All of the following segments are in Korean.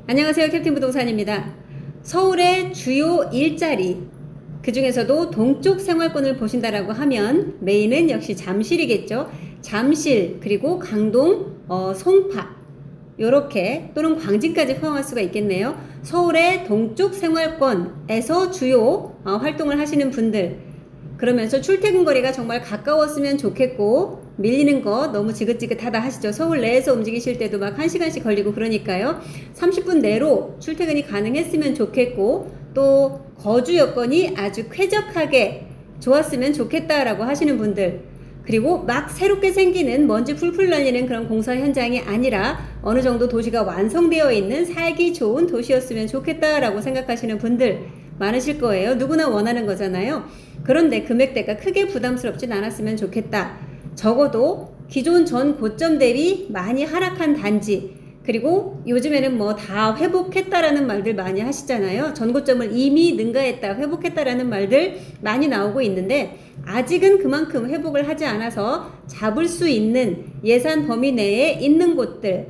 안녕하세요. 캡틴 부동산입니다. 서울의 주요 일자리, 그 중에서도 동쪽 생활권을 보신다라고 하면 메인은 역시 잠실이겠죠. 잠실, 그리고 강동, 송파, 요렇게 또는 광진까지 포함할 수가 있겠네요. 서울의 동쪽 생활권에서 주요 활동을 하시는 분들, 그러면서 출퇴근 거리가 정말 가까웠으면 좋겠고, 밀리는 거 너무 지긋지긋하다 하시죠. 서울 내에서 움직이실 때도 막 1시간씩 걸리고 그러니까요. 30분 내로 출퇴근이 가능했으면 좋겠고, 또 거주 여건이 아주 쾌적하게 좋았으면 좋겠다라고 하시는 분들, 그리고 막 새롭게 생기는 먼지 풀풀 날리는 그런 공사 현장이 아니라 어느 정도 도시가 완성되어 있는 살기 좋은 도시였으면 좋겠다라고 생각하시는 분들 많으실 거예요. 누구나 원하는 거잖아요. 그런데 금액대가 크게 부담스럽진 않았으면 좋겠다. 적어도 기존 전 고점 대비 많이 하락한 단지, 그리고 요즘에는 뭐 다 회복했다라는 말들 많이 하시잖아요. 전 고점을 이미 능가했다, 회복했다라는 말들 많이 나오고 있는데, 아직은 그만큼 회복을 하지 않아서 잡을 수 있는 예산 범위 내에 있는 곳들,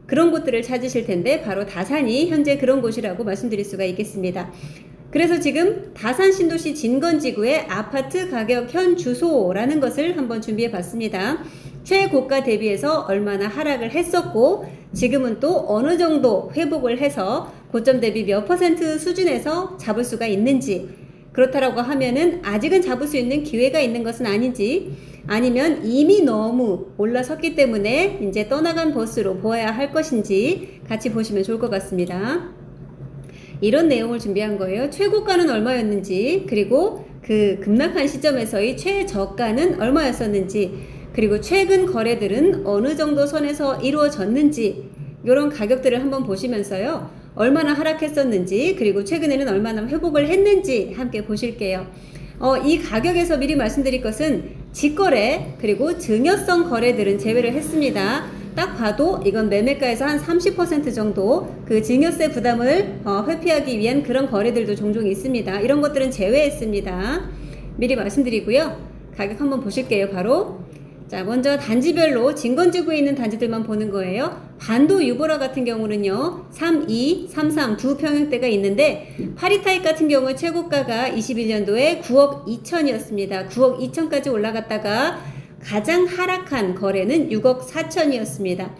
그런 곳들을 찾으실 텐데 바로 다산이 현재 그런 곳이라고 말씀드릴 수가 있겠습니다. 그래서 지금 다산 신도시 진건지구의 아파트 가격 현 주소라는 것을 한번 준비해 봤습니다. 최고가 대비해서 얼마나 하락을 했었고, 지금은 또 어느 정도 회복을 해서 고점 대비 몇 퍼센트 수준에서 잡을 수가 있는지, 그렇다라고 하면은 아직은 잡을 수 있는 기회가 있는 것은 아닌지, 아니면 이미 너무 올라섰기 때문에 이제 떠나간 버스로 보아야 할 것인지 같이 보시면 좋을 것 같습니다. 이런 내용을 준비한 거예요. 최고가는 얼마였는지, 그리고 그 급락한 시점에서의 최저가는 얼마였었는지, 그리고 최근 거래들은 어느 정도 선에서 이루어졌는지, 이런 가격들을 한번 보시면서요, 얼마나 하락했었는지, 그리고 최근에는 얼마나 회복을 했는지 함께 보실게요. 이 가격에서 미리 말씀드릴 것은 직거래, 그리고 증여성 거래들은 제외를 했습니다. 딱 봐도 이건 매매가에서 한 30% 정도 그 증여세 부담을 회피하기 위한 그런 거래들도 종종 있습니다. 이런 것들은 제외했습니다. 미리 말씀드리고요. 가격 한번 보실게요. 바로 자, 먼저 단지별로 진건지구에 있는 단지들만 보는 거예요. 반도 유보라 같은 경우는요, 32, 33 두 평형대가 있는데, 파리타입 같은 경우 최고가가 21년도에 9억 2천이었습니다. 9억 2천까지 올라갔다가 가장 하락한 거래는 6억 4천이었습니다.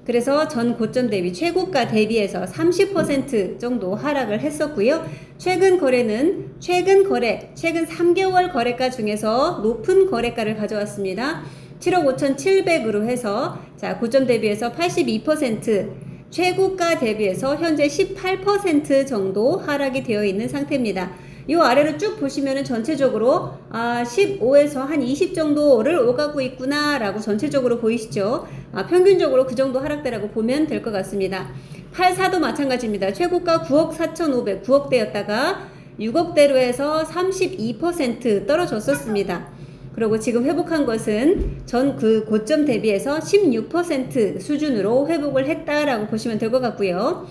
그래서 전 고점 대비 최고가 대비해서 30% 정도 하락을 했었고요. 최근 거래는 최근 3개월 거래가 중에서 높은 거래가를 가져왔습니다. 7억 5,700으로 해서 자, 고점 대비해서 82%, 최고가 대비해서 현재 18% 정도 하락이 되어 있는 상태입니다. 이 아래로 쭉 보시면은 전체적으로 15에서 한 20 정도를 오가고 있구나 라고 전체적으로 보이시죠. 평균적으로 그 정도 하락대라고 보면 될 것 같습니다. 84도 마찬가지입니다. 최고가 9억 4,500, 9억대였다가 6억대로 해서 32% 떨어졌었습니다. 그리고 지금 회복한 것은 전 그 고점 대비해서 16% 수준으로 회복을 했다라고 보시면 될 것 같고요.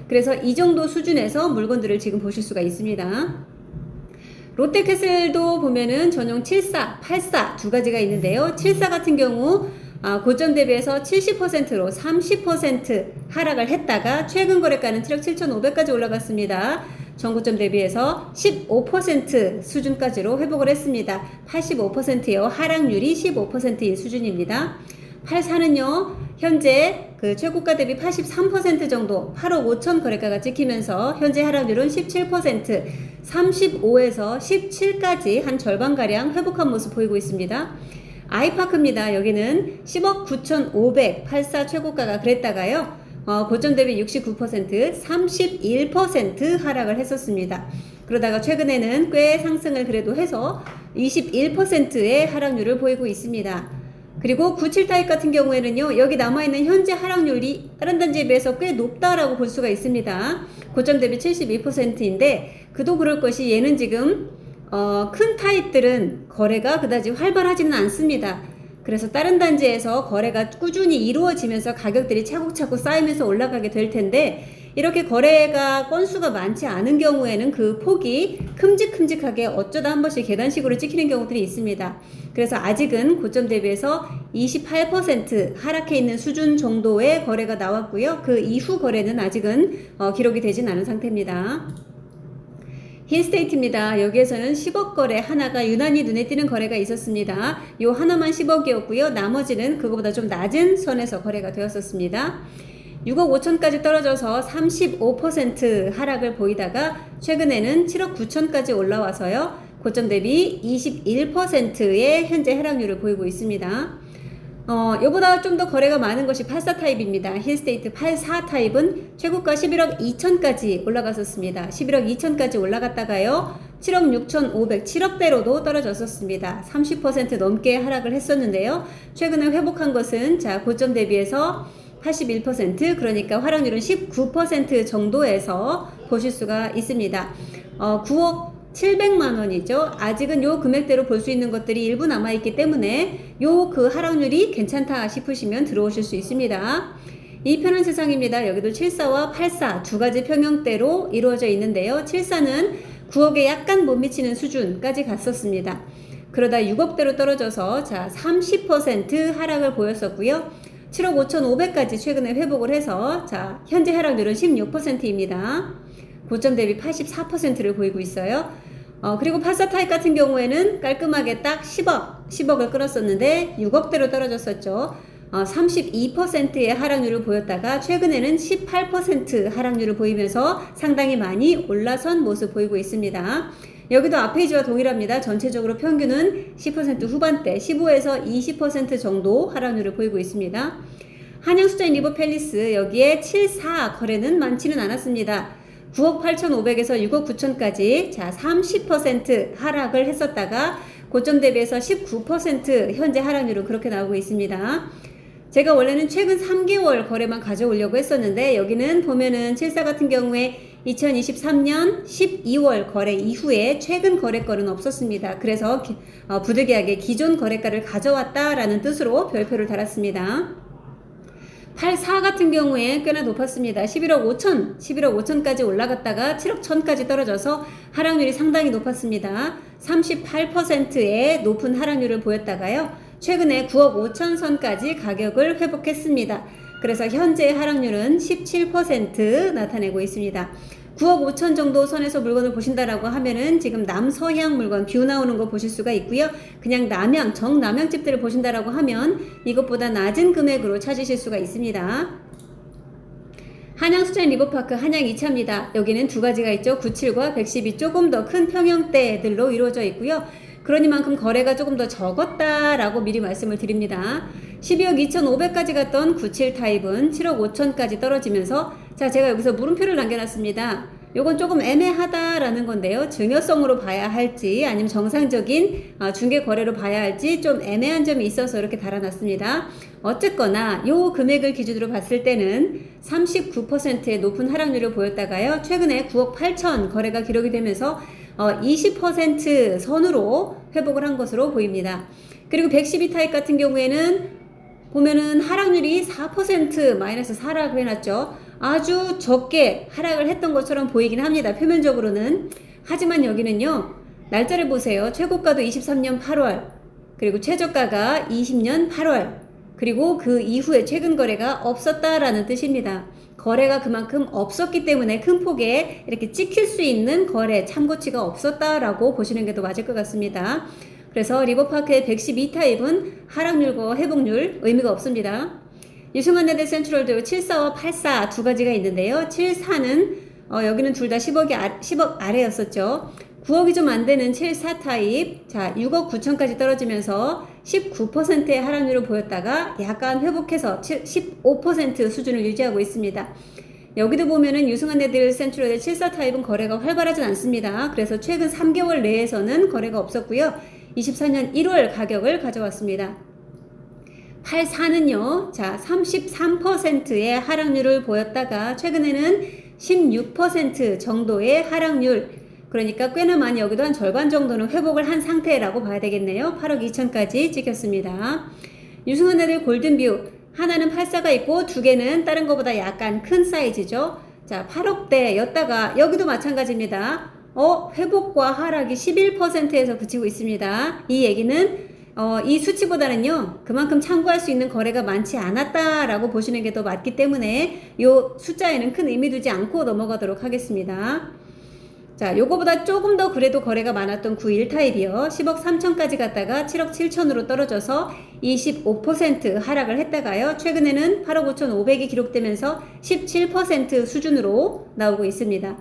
그래서 이 정도 수준에서 물건들을 지금 보실 수가 있습니다. 롯데캐슬도 보면은 전용 74, 84 두 가지가 있는데요. 74 같은 경우 고점 대비해서 70%로 30% 하락을 했다가 최근 거래가는 7억 7,500까지 올라갔습니다. 전고점 대비해서 15% 수준까지로 회복을 했습니다. 85%요. 하락률이 15%인 수준입니다. 84는요, 현재 그 최고가 대비 83% 정도 8억 5천 거래가가 찍히면서 현재 하락률은 17%, 35에서 17까지 한 절반가량 회복한 모습 보이고 있습니다. 아이파크입니다. 여기는 10억 9,500, 84 최고가가 그랬다가요, 고점 대비 69%, 31% 하락을 했었습니다. 그러다가 최근에는 꽤 상승을 그래도 해서 21%의 하락률을 보이고 있습니다. 그리고 97타입 같은 경우에는요, 여기 남아있는 현재 하락률이 다른 단지에 비해서 꽤 높다라고 볼 수가 있습니다. 고점 대비 72%인데, 그도 그럴 것이 얘는 지금 큰 타입들은 거래가 그다지 활발하지는 않습니다. 그래서 다른 단지에서 거래가 꾸준히 이루어지면서 가격들이 차곡차곡 쌓이면서 올라가게 될 텐데, 이렇게 거래가 건수가 많지 않은 경우에는 그 폭이 큼직큼직하게 어쩌다 한 번씩 계단식으로 찍히는 경우들이 있습니다. 그래서 아직은 고점 대비해서 28% 하락해 있는 수준 정도의 거래가 나왔고요. 그 이후 거래는 아직은 기록이 되진 않은 상태입니다. 힐스테이트입니다. 여기에서는 10억 거래 하나가 유난히 눈에 띄는 거래가 있었습니다. 요 하나만 10억이었고요. 나머지는 그거보다 좀 낮은 선에서 거래가 되었었습니다. 6억 5천까지 떨어져서 35% 하락을 보이다가 최근에는 7억 9천까지 올라와서요. 고점 대비 21%의 현재 하락률을 보이고 있습니다. 요보다 좀 더 거래가 많은 것이 84 타입입니다. 힐스테이트 84 타입은 최고가 11억 2천까지 올라갔었습니다. 11억 2천까지 올라갔다가요. 7억 6천 5백, 7억대로도 떨어졌었습니다. 30% 넘게 하락을 했었는데요. 최근에 회복한 것은 자 고점 대비해서 81% 그러니까 하락률은 19% 정도에서 보실 수가 있습니다. 9억 700만 원이죠. 아직은 요 금액대로 볼 수 있는 것들이 일부 남아있기 때문에 요 그 하락률이 괜찮다 싶으시면 들어오실 수 있습니다. 이 편한 세상입니다. 여기도 74와 84 두 가지 평형대로 이루어져 있는데요. 74는 9억에 약간 못 미치는 수준까지 갔었습니다. 그러다 6억대로 떨어져서 자 30% 하락을 보였었고요. 7억 5,500까지 최근에 회복을 해서 자 현재 하락률은 16%입니다. 고점 대비 84%를 보이고 있어요. 그리고 84 타입 같은 경우에는 깔끔하게 딱 10억을 끌었었는데 6억대로 떨어졌었죠. 32%의 하락률을 보였다가 최근에는 18% 하락률을 보이면서 상당히 많이 올라선 모습 보이고 있습니다. 여기도 앞페이지와 동일합니다. 전체적으로 평균은 10% 후반대, 15에서 20% 정도 하락률을 보이고 있습니다. 한양수자인 리버팰리스 여기에 74 거래는 많지는 않았습니다. 9억 8,500에서 6억 9천까지 자 30% 하락을 했었다가 고점 대비해서 19% 현재 하락률은 그렇게 나오고 있습니다. 제가 원래는 최근 3개월 거래만 가져오려고 했었는데 여기는 보면은 74 같은 경우에 2023년 12월 거래 이후에 최근 거래건은 없었습니다. 그래서 부득이하게 기존 거래가를 가져왔다라는 뜻으로 별표를 달았습니다. 84 같은 경우에 꽤나 높았습니다. 11억 5천까지 올라갔다가 7억 1천까지 떨어져서 하락률이 상당히 높았습니다. 38%의 높은 하락률을 보였다가요. 최근에 9억 5천 선까지 가격을 회복했습니다. 그래서 현재 하락률은 17% 나타내고 있습니다. 9억 5천 정도 선에서 물건을 보신다라고 하면은 지금 남서향 물건 뷰 나오는 거 보실 수가 있고요. 그냥 남향, 정남향 집들을 보신다라고 하면 이것보다 낮은 금액으로 찾으실 수가 있습니다. 한양수자인 리버파크 한양 2차입니다. 여기는 두 가지가 있죠. 97과 110이 조금 더 큰 평형대들로 이루어져 있고요. 그러니만큼 거래가 조금 더 적었다라고 미리 말씀을 드립니다. 12억 2,500까지 갔던 97 타입은 7억 5천까지 떨어지면서 자 제가 여기서 물음표를 남겨놨습니다. 요건 조금 애매하다라는 건데요. 증여성으로 봐야 할지 아니면 정상적인 중개 거래로 봐야 할지 좀 애매한 점이 있어서 이렇게 달아놨습니다. 어쨌거나 요 금액을 기준으로 봤을 때는 39%의 높은 하락률을 보였다가요. 최근에 9억 8천 거래가 기록이 되면서 20% 선으로 회복을 한 것으로 보입니다. 그리고 112 타입 같은 경우에는 보면은 하락률이 4% 마이너스 4라고 해놨죠. 아주 적게 하락을 했던 것처럼 보이긴 합니다. 표면적으로는. 하지만 여기는요. 날짜를 보세요. 최고가도 23년 8월 그리고 최저가가 20년 8월 그리고 그 이후에 최근 거래가 없었다라는 뜻입니다. 거래가 그만큼 없었기 때문에 큰 폭에 이렇게 찍힐 수 있는 거래 참고치가 없었다라고 보시는 게 더 맞을 것 같습니다. 그래서 리버파크의 112 타입은 하락률과 회복률 의미가 없습니다. 유승환랜드 센트럴도 74와 84 두 가지가 있는데요. 74는 여기는 둘 다 10억 아래였었죠. 9억이 좀 안 되는 74 타입 자 6억 9천까지 떨어지면서 19%의 하락률을 보였다가 약간 회복해서 15% 수준을 유지하고 있습니다. 여기도 보면은 유승환랜드 센트럴의 74 타입은 거래가 활발하진 않습니다. 그래서 최근 3개월 내에서는 거래가 없었고요. 24년 1월 가격을 가져왔습니다. 84는요, 자, 33%의 하락률을 보였다가 최근에는 16% 정도의 하락률, 그러니까 꽤나 많이 여기도 한 절반 정도는 회복을 한 상태라고 봐야 되겠네요. 8억 2천까지 찍혔습니다. 유승환랜드 골든뷰, 하나는 84가 있고 두 개는 다른 것보다 약간 큰 사이즈죠. 자, 8억대였다가 여기도 마찬가지입니다. 회복과 하락이 11%에서 그치고 있습니다. 이 얘기는 이 수치보다는요, 그만큼 참고할 수 있는 거래가 많지 않았다라고 보시는 게 더 맞기 때문에 이 숫자에는 큰 의미 두지 않고 넘어가도록 하겠습니다. 자, 요거보다 조금 더 그래도 거래가 많았던 9일 타입이요. 10억 3천까지 갔다가 7억 7천으로 떨어져서 25% 하락을 했다가요. 최근에는 8억 5천 5백이 기록되면서 17% 수준으로 나오고 있습니다.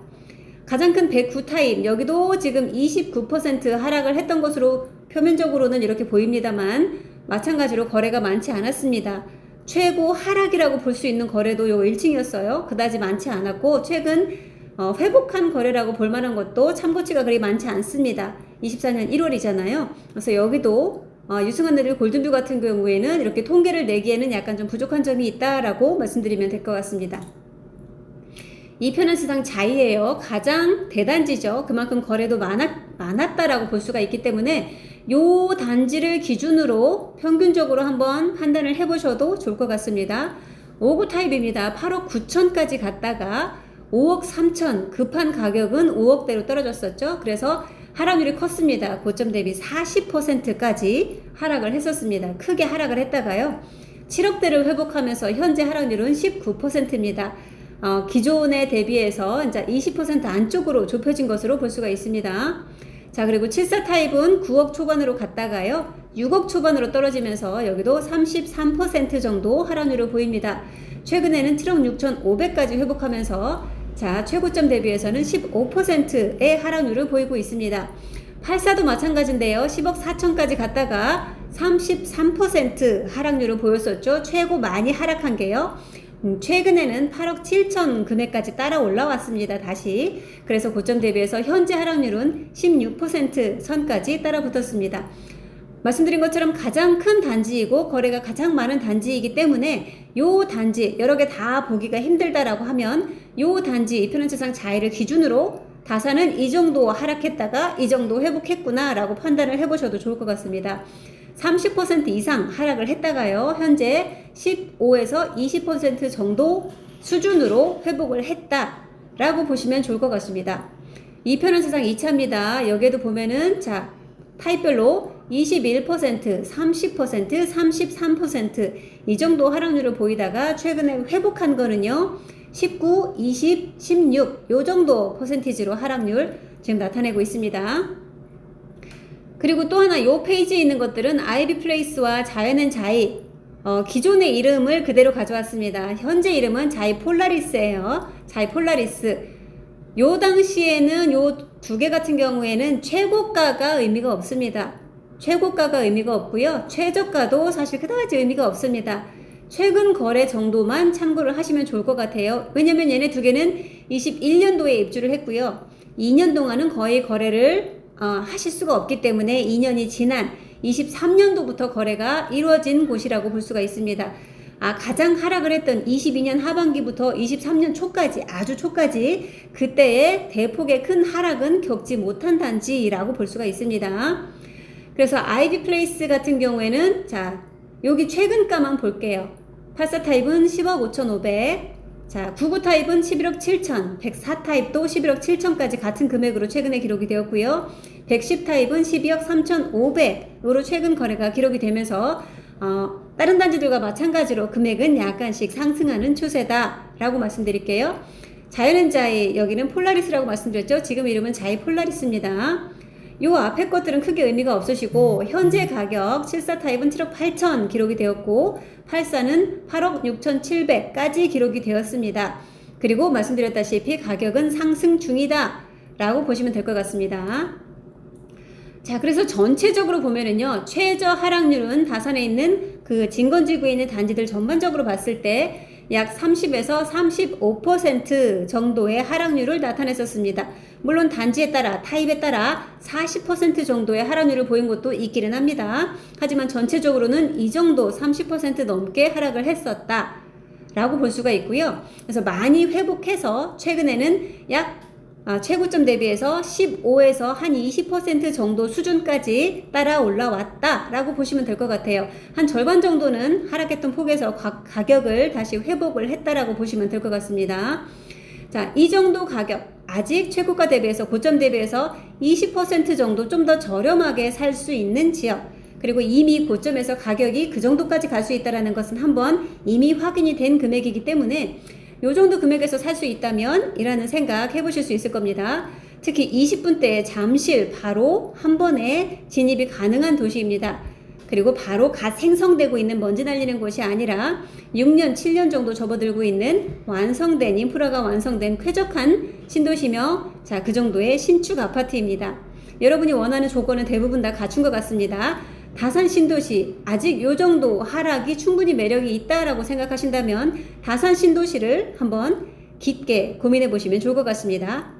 가장 큰 109 타입, 여기도 지금 29% 하락을 했던 것으로 표면적으로는 이렇게 보입니다만 마찬가지로 거래가 많지 않았습니다. 최고 하락이라고 볼 수 있는 거래도 요 1층이었어요. 그다지 많지 않았고 최근 회복한 거래라고 볼 만한 것도 참고치가 그리 많지 않습니다. 24년 1월이잖아요. 그래서 여기도 유승환 내릴 골든뷰 같은 경우에는 이렇게 통계를 내기에는 약간 좀 부족한 점이 있다라고 말씀드리면 될 것 같습니다. 이 편은 시장 자이예요. 가장 대단지죠. 그만큼 거래도 많았다라고 볼 수가 있기 때문에 요 단지를 기준으로 평균적으로 한번 판단을 해보셔도 좋을 것 같습니다. 59 타입입니다. 8억 9천까지 갔다가 5억 3천, 급한 가격은 5억대로 떨어졌었죠. 그래서 하락률이 컸습니다. 고점 대비 40%까지 하락을 했었습니다. 크게 하락을 했다가요. 7억대를 회복하면서 현재 하락률은 19%입니다. 기존에 대비해서 이제 20% 안쪽으로 좁혀진 것으로 볼 수가 있습니다. 자, 그리고 74 타입은 9억 초반으로 갔다가요. 6억 초반으로 떨어지면서 여기도 33% 정도 하락률을 보입니다. 최근에는 7억 6천5백까지 회복하면서 자, 최고점 대비해서는 15%의 하락률을 보이고 있습니다. 84도 마찬가지인데요. 10억 4천까지 갔다가 33% 하락률을 보였었죠. 최고 많이 하락한 게요. 최근에는 8억 7천 금액까지 따라 올라왔습니다. 다시. 그래서 고점 대비해서 현재 하락률은 16% 선까지 따라 붙었습니다. 말씀드린 것처럼 가장 큰 단지이고 거래가 가장 많은 단지이기 때문에 요 단지 여러 개 다 보기가 힘들다라고 하면 요 단지 이편원차상 자이를 기준으로 다사는 이 정도 하락했다가 이 정도 회복했구나 라고 판단을 해보셔도 좋을 것 같습니다. 30% 이상 하락을 했다가요. 현재 15에서 20% 정도 수준으로 회복을 했다라고 보시면 좋을 것 같습니다. 이편원차상 2차입니다. 여기에도 보면은 자 타입별로 21%, 30%, 33% 이 정도 하락률을 보이다가 최근에 회복한 거는요 19, 20, 16 요 정도 퍼센티지로 하락률 지금 나타내고 있습니다. 그리고 또 하나 요 페이지에 있는 것들은 아이비 플레이스와 자연은 자이 기존의 이름을 그대로 가져왔습니다. 현재 이름은 자이 폴라리스예요. 자이 폴라리스 요 당시에는 요 두 개 같은 경우에는 최고가가 의미가 없습니다. 최고가가 의미가 없고요. 최저가도 사실 그다지 의미가 없습니다. 최근 거래 정도만 참고를 하시면 좋을 것 같아요. 왜냐면 얘네 두 개는 21년도에 입주를 했고요. 2년 동안은 거의 거래를 하실 수가 없기 때문에 2년이 지난 23년도부터 거래가 이루어진 곳이라고 볼 수가 있습니다. 가장 하락을 했던 22년 하반기부터 23년 초까지 아주 초까지 그때의 대폭의 큰 하락은 겪지 못한 단지라고 볼 수가 있습니다. 그래서 아이비 플레이스 같은 경우에는 자 여기 최근가만 볼게요. 84 타입은 10억 5,500 자 99 타입은 11억 7천 104 타입도 11억 7천까지 같은 금액으로 최근에 기록이 되었고요. 110 타입은 12억 3,500으로 최근 거래가 기록이 되면서 다른 단지들과 마찬가지로 금액은 약간씩 상승하는 추세다 라고 말씀드릴게요. 자연은자이 여기는 폴라리스라고 말씀드렸죠. 지금 이름은 자이 폴라리스입니다. 요 앞에 것들은 크게 의미가 없으시고 현재 가격 74 타입은 7억 8천 기록이 되었고 84는 8억 6,700까지 기록이 되었습니다. 그리고 말씀드렸다시피 가격은 상승 중이다 라고 보시면 될 것 같습니다. 자, 그래서 전체적으로 보면은요, 최저 하락률은 다산에 있는 그 진건지구에 있는 단지들 전반적으로 봤을 때 약 30에서 35% 정도의 하락률을 나타냈었습니다. 물론 단지에 따라, 타입에 따라 40% 정도의 하락률을 보인 곳도 있기는 합니다. 하지만 전체적으로는 이 정도 30% 넘게 하락을 했었다 라고 볼 수가 있고요. 그래서 많이 회복해서 최근에는 약 최고점 대비해서 15에서 한 20% 정도 수준까지 따라 올라왔다 라고 보시면 될 것 같아요. 한 절반 정도는 하락했던 폭에서 가격을 다시 회복을 했다라고 보시면 될 것 같습니다. 자, 이 정도 가격, 아직 최고가 대비해서 고점 대비해서 20% 정도 좀 더 저렴하게 살 수 있는 지역, 그리고 이미 고점에서 가격이 그 정도까지 갈 수 있다는 것은 한번 이미 확인이 된 금액이기 때문에 요 정도 금액에서 살 수 있다면 이라는 생각 해보실 수 있을 겁니다. 특히 20분대에 잠실 바로 한 번에 진입이 가능한 도시입니다. 그리고 바로 갓 생성되고 있는 먼지 날리는 곳이 아니라 6년, 7년 정도 접어들고 있는 완성된, 인프라가 완성된 쾌적한 신도시며, 자, 그 정도의 신축 아파트입니다. 여러분이 원하는 조건은 대부분 다 갖춘 것 같습니다. 다산 신도시, 아직 요 정도 하락이 충분히 매력이 있다라고 생각하신다면 다산 신도시를 한번 깊게 고민해 보시면 좋을 것 같습니다.